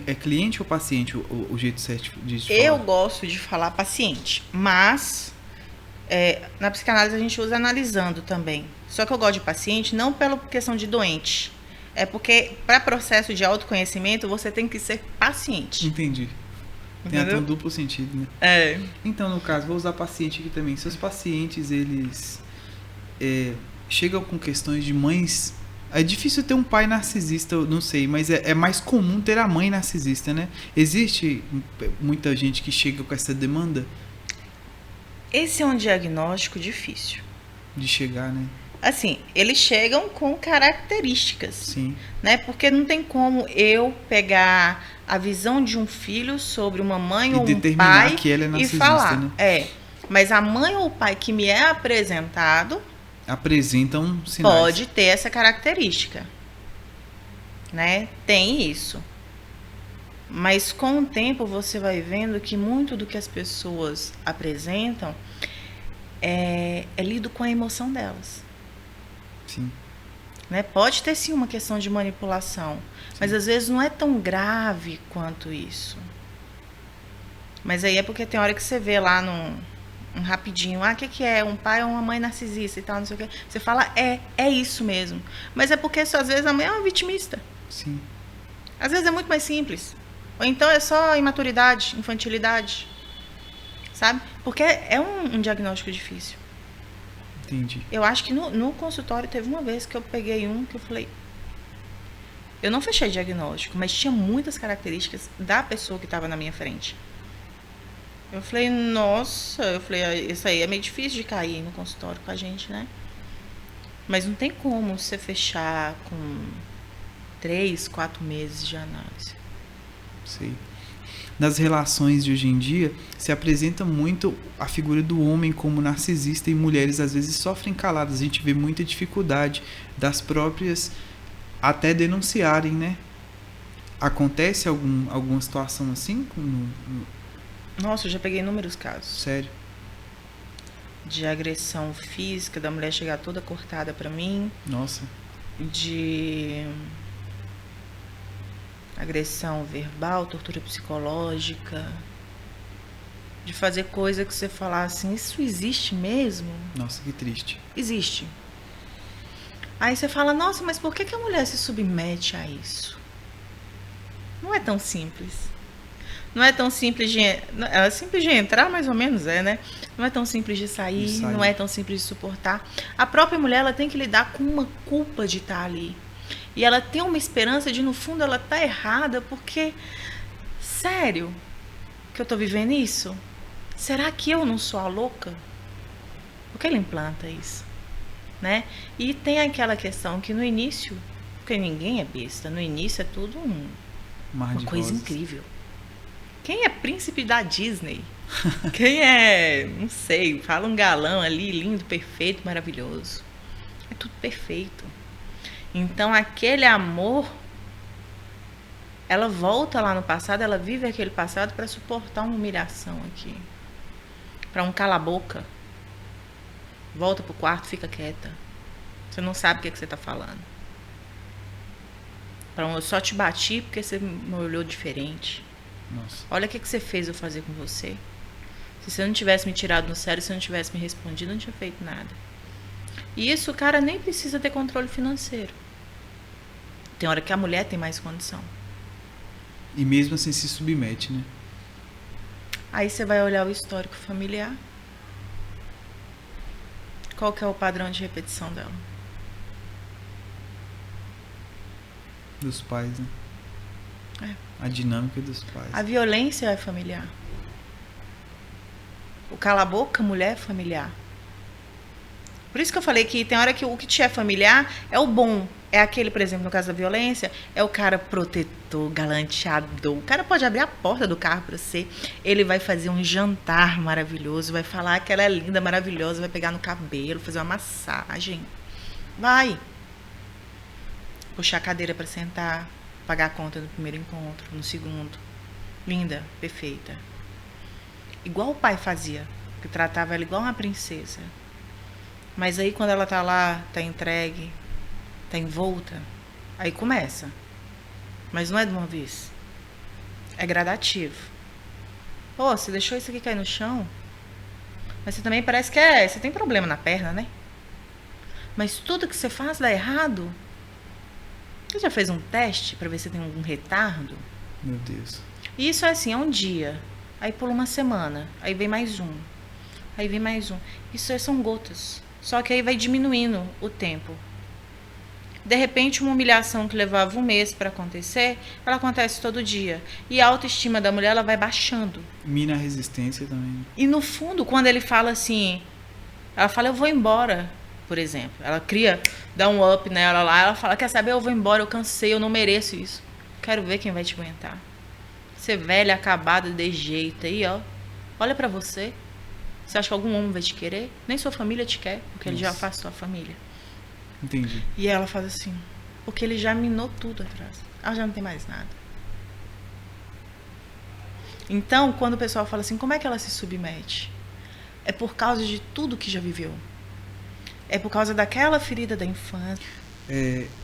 É cliente ou paciente o jeito certo de falar? Eu gosto de falar paciente, mas na psicanálise a gente usa analisando também. Só que eu gosto de paciente não pela questão de doente, É porque, para processo de autoconhecimento, você tem que ser paciente. Entendi. Tem até um duplo sentido, né? É. Então, no caso, vou usar paciente aqui também. Seus pacientes, eles chegam com questões de mães. É difícil ter um pai narcisista, eu não sei, mas é mais comum ter a mãe narcisista, né? Existe muita gente que chega com essa demanda Esse é um diagnóstico difícil. de chegar, né? Assim, eles chegam com características, Sim, né? Porque não tem como eu pegar a visão de um filho sobre uma mãe e ou um determinar pai que ela é e narcisista, falar. né? Mas a mãe ou o pai que me é apresentado Apresentam sinais. pode ter essa característica, né? Tem isso. Mas com o tempo você vai vendo que muito do que as pessoas apresentam é lido com a emoção delas. Sim, Né? Pode ter sim uma questão de manipulação, mas às vezes não é tão grave quanto isso. Mas aí é porque tem hora que você vê lá um rapidinho, o que é? Um pai ou uma mãe narcisista e tal, não sei o quê. Você fala, é isso mesmo. Mas é porque às vezes a mãe é uma vitimista. sim. Às vezes é muito mais simples. Ou então é só imaturidade, infantilidade. Sabe? Porque é um diagnóstico difícil. Entendi. Eu acho que no consultório teve uma vez que eu peguei um que eu falei... Eu não fechei diagnóstico, mas tinha muitas características da pessoa que estava na minha frente. Eu falei, nossa, isso aí é meio difícil de cair no consultório com a gente, né? Mas não tem como você fechar com 3, 4 meses de análise. Sei. Nas relações de hoje em dia, se apresenta muito a figura do homem como narcisista e mulheres às vezes sofrem caladas. A gente vê muita dificuldade das próprias até denunciarem, né? Acontece alguma situação assim? Nossa, eu já peguei inúmeros casos. Sério? De agressão física, da mulher chegar toda cortada pra mim. Nossa. De agressão verbal, tortura psicológica, de fazer coisa que você falar assim, isso existe mesmo? Nossa, que triste. Existe. Aí você fala, nossa, mas por que a mulher se submete a isso? Não é tão simples. Não é tão simples de... É simples de entrar, mais ou menos, né? Não é tão simples de sair, não é tão simples de suportar. A própria mulher, ela tem que lidar com uma culpa de estar ali. E ela tem uma esperança de, no fundo, ela tá errada, porque... Sério que eu tô vivendo isso? Será que eu não sou a louca? Por que ele implanta isso? Né? E tem aquela questão que no início, porque ninguém é besta, no início é tudo uma coisa incrível. Quem é príncipe da Disney? Quem é, não sei, fala um galão ali, lindo, perfeito, maravilhoso. É tudo perfeito. Então aquele amor, ela volta lá no passado, ela vive aquele passado para suportar uma humilhação aqui. Para um cala-boca. Volta pro quarto, fica quieta. Você não sabe o que você tá falando. Eu só te bati porque você me olhou diferente. Nossa. Olha o que você fez eu fazer com você. Se você não tivesse me tirado no sério, se você não tivesse me respondido, eu não tinha feito nada. E isso o cara nem precisa ter controle financeiro. Tem hora que a mulher tem mais condição. E mesmo assim se submete, né? Aí você vai olhar o histórico familiar. Qual que é o padrão de repetição dela? Dos pais, né? É. A dinâmica dos pais. A violência é familiar. O cala-boca, mulher, é familiar. Por isso que eu falei que tem hora que o que te é familiar é o bom. É aquele, por exemplo, no caso da violência, é o cara protetor, galanteador. O cara pode abrir a porta do carro pra você, ele vai fazer um jantar maravilhoso, vai falar que ela é linda, maravilhosa, vai pegar no cabelo, fazer uma massagem. Vai. Puxar a cadeira pra sentar, pagar a conta no primeiro encontro, no segundo. Linda, perfeita. Igual o pai fazia, que tratava ela igual uma princesa. Mas aí quando ela tá lá, tá entregue, tá envolta, aí começa. Mas não é de uma vez. É gradativo. Pô, você deixou isso aqui cair no chão? Mas você também parece que você tem problema na perna, né? Mas tudo que você faz dá errado? Você já fez um teste para ver se tem algum retardo? Meu Deus. E isso é assim, é um dia. Aí pula uma semana. Aí vem mais um. Aí vem mais um. Isso são gotas. Só que aí vai diminuindo o tempo. De repente, uma humilhação que levava um mês para acontecer, ela acontece todo dia. E a autoestima da mulher, ela vai baixando. Mina a resistência também. E no fundo, quando ele fala assim, ela fala, eu vou embora, por exemplo. Ela cria, dá um up nela lá, ela fala, quer saber, eu vou embora, eu cansei, eu não mereço isso. Quero ver quem vai te aguentar. Você velha, acabada, de jeito aí, ó. Olha pra você. Você acha que algum homem vai te querer? Nem sua família te quer, porque ele já afastou a família. Entendi. E ela faz assim, porque ele já minou tudo atrás. Ela já não tem mais nada. Então, quando o pessoal fala assim, como é que ela se submete? É por causa de tudo que já viveu. É por causa daquela ferida da infância.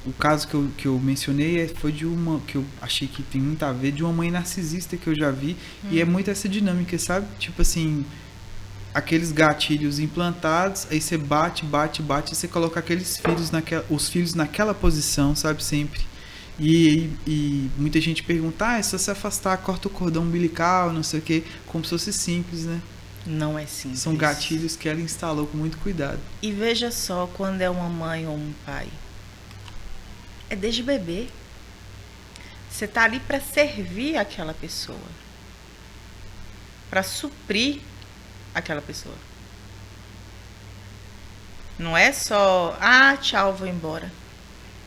O caso que eu mencionei foi de uma que eu achei que tem muito a ver, de uma mãe narcisista que eu já vi. E é muito essa dinâmica, sabe? Tipo assim, aqueles gatilhos implantados, aí você bate, e você coloca os filhos naquela posição, sabe? Sempre. E muita gente pergunta, é só se afastar, corta o cordão umbilical, não sei o quê, como se fosse simples, né? Não é simples. São gatilhos que ela instalou com muito cuidado. E veja só, quando é uma mãe ou um pai, é desde bebê. Você tá ali para servir aquela pessoa, para suprir aquela pessoa. Não é só, tchau, vou embora.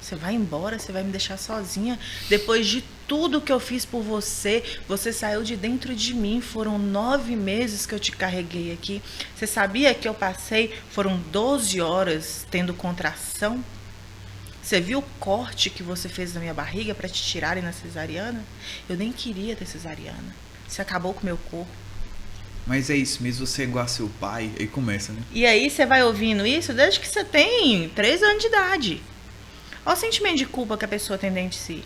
Você vai embora, você vai me deixar sozinha. Depois de tudo que eu fiz por você, você saiu de dentro de mim. Foram 9 meses que eu te carreguei aqui. Você sabia que eu passei, foram 12 horas tendo contração? Você viu o corte que você fez na minha barriga para te tirarem na cesariana? Eu nem queria ter cesariana. Você acabou com o meu corpo. Mas é isso mesmo, você é igual a seu pai, aí começa, né? E aí você vai ouvindo isso desde que você tem 3 anos de idade. Olha o sentimento de culpa que a pessoa tem dentro de si.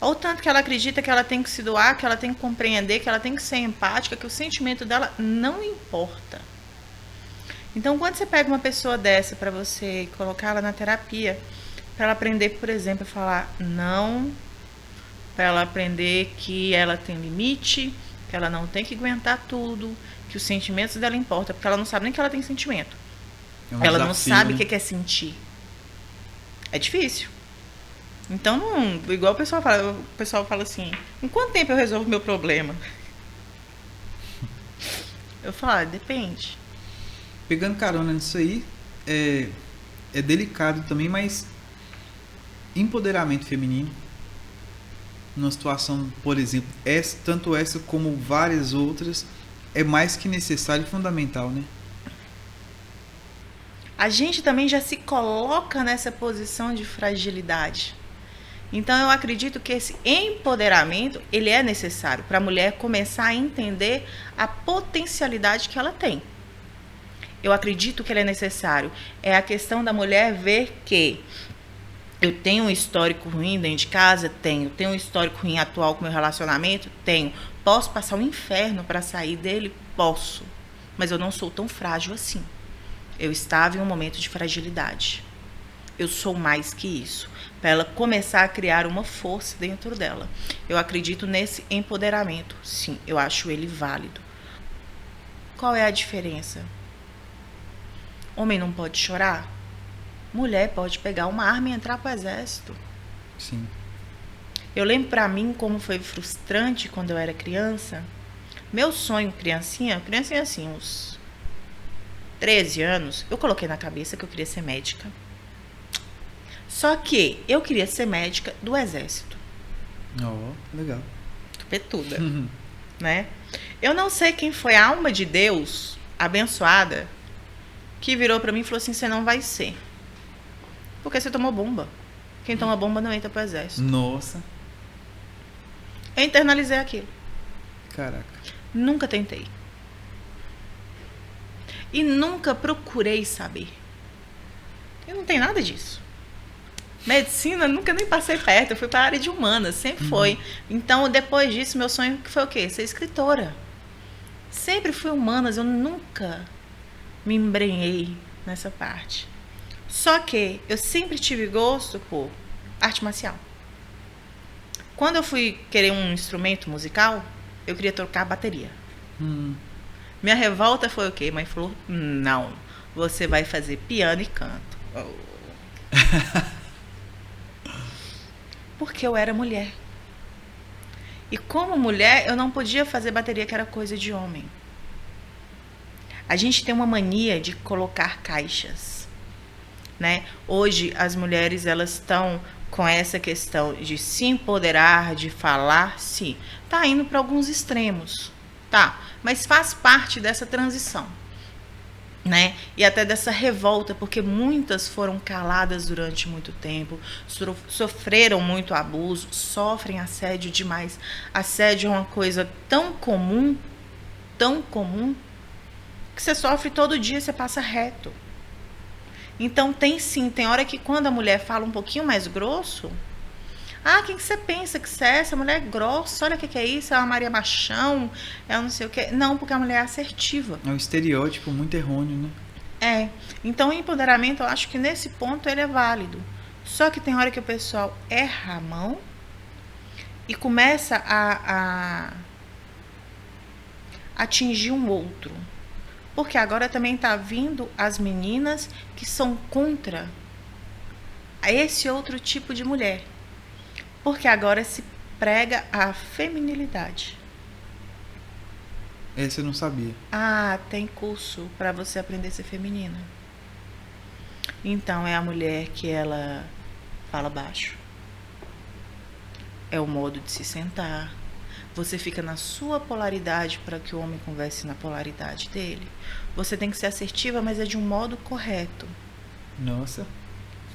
Olha o tanto que ela acredita que ela tem que se doar, que ela tem que compreender, que ela tem que ser empática, que o sentimento dela não importa. Então, quando você pega uma pessoa dessa para você colocar ela na terapia, para ela aprender, por exemplo, a falar não, para ela aprender que ela tem limite, que ela não tem que aguentar tudo, que os sentimentos dela importam, porque ela não sabe nem que ela tem sentimento. Ela não sabe o que é sentir. É difícil. Então, igual o pessoal fala assim, em quanto tempo eu resolvo meu problema? Eu falo, depende. Pegando carona nisso aí, é delicado também, mas empoderamento feminino, numa situação, por exemplo, tanto essa como várias outras, é mais que necessário e fundamental, né? A gente também já se coloca nessa posição de fragilidade. Então, eu acredito que esse empoderamento, ele é necessário para a mulher começar a entender a potencialidade que ela tem. Eu acredito que ele é necessário. É a questão da mulher ver que eu tenho um histórico ruim dentro de casa? Tenho. Tenho um histórico ruim atual com meu relacionamento? Tenho. Posso passar um inferno para sair dele? Posso. Mas eu não sou tão frágil assim. Eu estava em um momento de fragilidade. Eu sou mais que isso. Para ela começar a criar uma força dentro dela. Eu acredito nesse empoderamento. Sim, eu acho ele válido. Qual é a diferença? Homem não pode chorar? Mulher pode pegar uma arma e entrar para o exército. Sim. Eu lembro para mim como foi frustrante quando eu era criança. Meu sonho, criancinha assim, uns 13 anos, eu coloquei na cabeça que eu queria ser médica. Só que eu queria ser médica do exército. Legal. Tupetuda, né? Eu não sei quem foi a alma de Deus, abençoada, que virou para mim e falou assim, você não vai ser. Porque você tomou bomba. Quem toma bomba não entra pro exército. Nossa. Eu internalizei aquilo. Caraca. Nunca tentei. E nunca procurei saber. Eu não tenho nada disso. Medicina, nunca nem passei perto. Eu fui para a área de humanas, sempre foi. Então, depois disso, meu sonho foi o quê? Ser escritora. Sempre fui humanas, eu nunca me embrenhei nessa parte. Só que eu sempre tive gosto por arte marcial. Quando eu fui querer um instrumento musical, eu queria tocar bateria. Minha revolta foi o quê? Mãe falou, não, você vai fazer piano e canto. Porque eu era mulher. E como mulher, eu não podia fazer bateria, que era coisa de homem. A gente tem uma mania de colocar caixas, né? Hoje, as mulheres, elas estão com essa questão de se empoderar, de falar, sim. Tá indo para alguns extremos, tá? Mas faz parte dessa transição, né? E até dessa revolta, porque muitas foram caladas durante muito tempo, sofreram muito abuso, sofrem assédio demais. Assédio é uma coisa tão comum, que você sofre todo dia, você passa reto. Então tem hora que quando a mulher fala um pouquinho mais grosso, quem que você pensa que você é? Essa mulher é grossa, olha o que é isso, é uma Maria Machão, é um não sei o que. Não, porque a mulher é assertiva. É um estereótipo muito errôneo, né? Então o empoderamento, eu acho que nesse ponto ele é válido. Só que tem hora que o pessoal erra a mão e começa a atingir um outro. Porque agora também está vindo as meninas que são contra esse outro tipo de mulher. Porque agora se prega a feminilidade. Essa eu não sabia. Tem curso para você aprender a ser feminina. Então é a mulher que ela fala baixo. É o modo de se sentar. Você fica na sua polaridade para que o homem converse na polaridade dele. Você tem que ser assertiva, mas é de um modo correto. Nossa.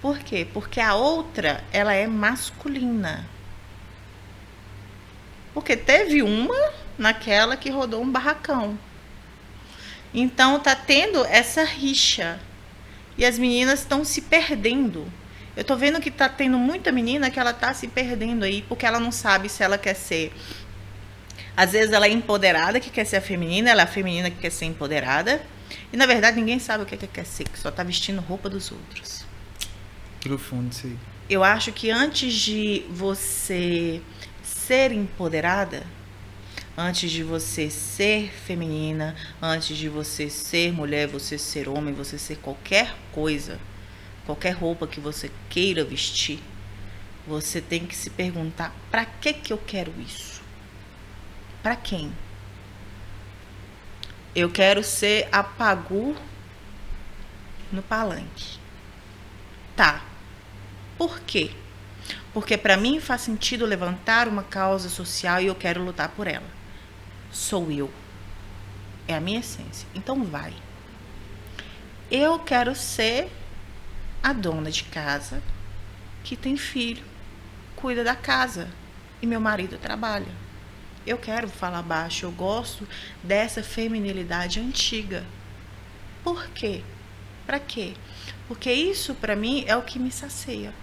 Por quê? Porque a outra, ela é masculina. Porque teve uma naquela que rodou um barracão. Então tá tendo essa rixa. E as meninas estão se perdendo. Eu tô vendo que tá tendo muita menina que ela tá se perdendo aí, porque ela não sabe se ela quer ser... Às vezes ela é empoderada, que quer ser a feminina, ela é a feminina que quer ser empoderada. E na verdade ninguém sabe o que quer ser, que só tá vestindo roupa dos outros. Profundo isso aí. Eu acho que antes de você ser empoderada, antes de você ser feminina, antes de você ser mulher, você ser homem, você ser qualquer coisa, qualquer roupa que você queira vestir, você tem que se perguntar, para que eu quero isso? Para quem? Eu quero ser a Pagu no palanque. Tá. Por quê? Porque para mim faz sentido levantar uma causa social e eu quero lutar por ela. Sou eu. É a minha essência. Então vai. Eu quero ser a dona de casa que tem filho, cuida da casa e meu marido trabalha. Eu quero falar baixo, eu gosto dessa feminilidade antiga. Por quê? Pra quê? Porque isso pra mim é o que me sacia.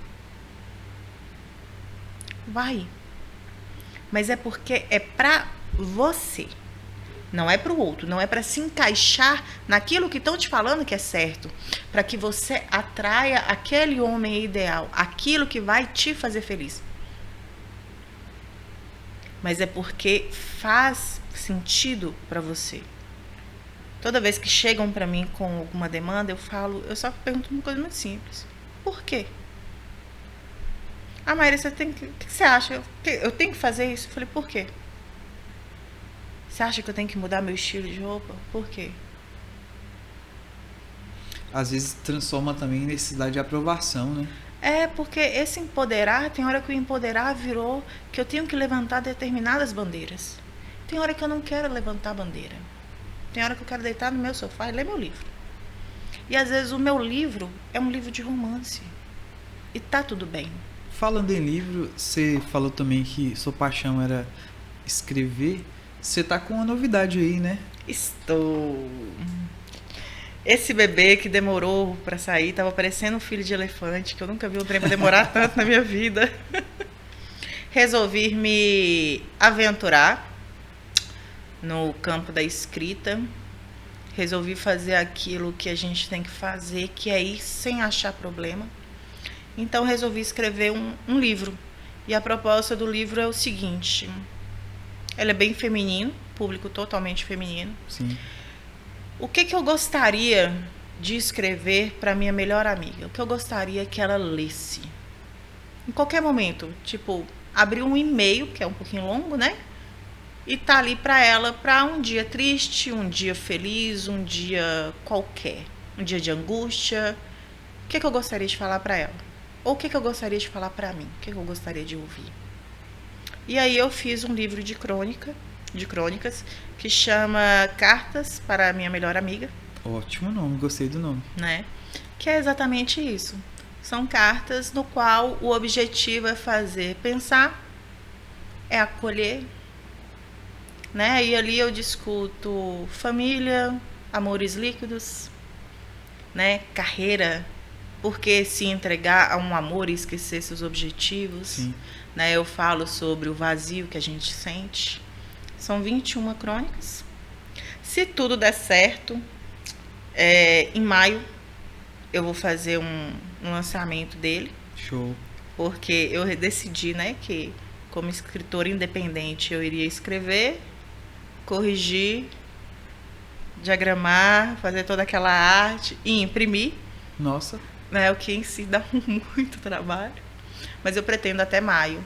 Vai. Mas é porque é pra você. Não é pro outro, não é pra se encaixar naquilo que estão te falando que é certo, pra que você atraia aquele homem ideal, aquilo que vai te fazer feliz. Mas é porque faz sentido para você. Toda vez que chegam para mim com alguma demanda, eu só pergunto uma coisa muito simples. Por quê? Maíra, o que você acha? Eu tenho que fazer isso? Eu falei, por quê? Você acha que eu tenho que mudar meu estilo de roupa? Por quê? Às vezes transforma também em necessidade de aprovação, né? Porque esse empoderar, tem hora que o empoderar virou que eu tenho que levantar determinadas bandeiras. Tem hora que eu não quero levantar bandeira. Tem hora que eu quero deitar no meu sofá e ler meu livro. E às vezes o meu livro é um livro de romance. E tá tudo bem. Falando em livro, você falou também que sua paixão era escrever. Você tá com uma novidade aí, né? Estou... Esse bebê que demorou pra sair, tava parecendo um filho de elefante, que eu nunca vi um trem pra demorar tanto na minha vida. Resolvi me aventurar no campo da escrita. Resolvi fazer aquilo que a gente tem que fazer, que é ir sem achar problema. Então resolvi escrever um livro, E a proposta do livro é o seguinte: ele é bem feminino, público totalmente feminino. Sim. O que eu gostaria de escrever para minha melhor amiga? O que eu gostaria que ela lesse? Em qualquer momento, tipo, abrir um e-mail, que é um pouquinho longo, né? E tá ali para ela, para um dia triste, um dia feliz, um dia qualquer, um dia de angústia. O que eu gostaria de falar para ela? Ou o que eu gostaria de falar para mim? O que eu gostaria de ouvir? E aí eu fiz um livro de crônicas, que chama Cartas para a Minha Melhor Amiga. Ótimo nome, gostei do nome. Né? Que é exatamente isso. São cartas no qual o objetivo é fazer pensar, é acolher, né? E ali eu discuto família, amores líquidos, né? Carreira, por que se entregar a um amor e esquecer seus objetivos? Sim. Né? Eu falo sobre o vazio que a gente sente. São 21 crônicas. Se tudo der certo, em maio eu vou fazer um lançamento dele. Show. Porque eu decidi, né, que como escritora independente eu iria escrever, corrigir, diagramar, fazer toda aquela arte e imprimir. Nossa. Né, o que em si dá muito trabalho. Mas eu pretendo até maio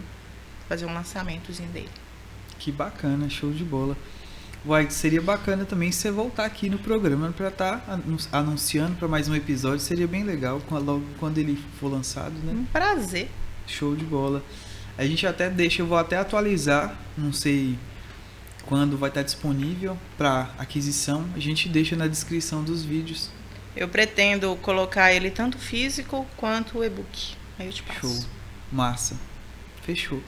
fazer um lançamentozinho dele. Que bacana, show de bola. Uai, seria bacana também você voltar aqui no programa para estar anunciando para mais um episódio. Seria bem legal, logo quando ele for lançado, né? Um prazer. Show de bola. A gente até deixa, eu vou até atualizar, não sei quando vai estar disponível para aquisição. A gente deixa na descrição dos vídeos. Eu pretendo colocar ele tanto físico quanto e-book. Aí eu te passo. Show. Massa. Fechou.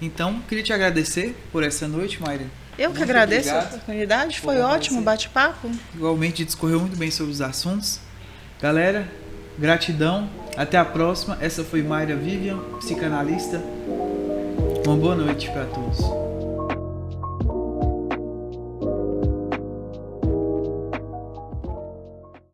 Então, queria te agradecer por essa noite, Mayra. Eu que agradeço a oportunidade. Foi ótimo o bate-papo. Igualmente, discorreu muito bem sobre os assuntos. Galera, gratidão. Até a próxima. Essa foi Mayra Vivian, psicanalista. Uma boa noite para todos.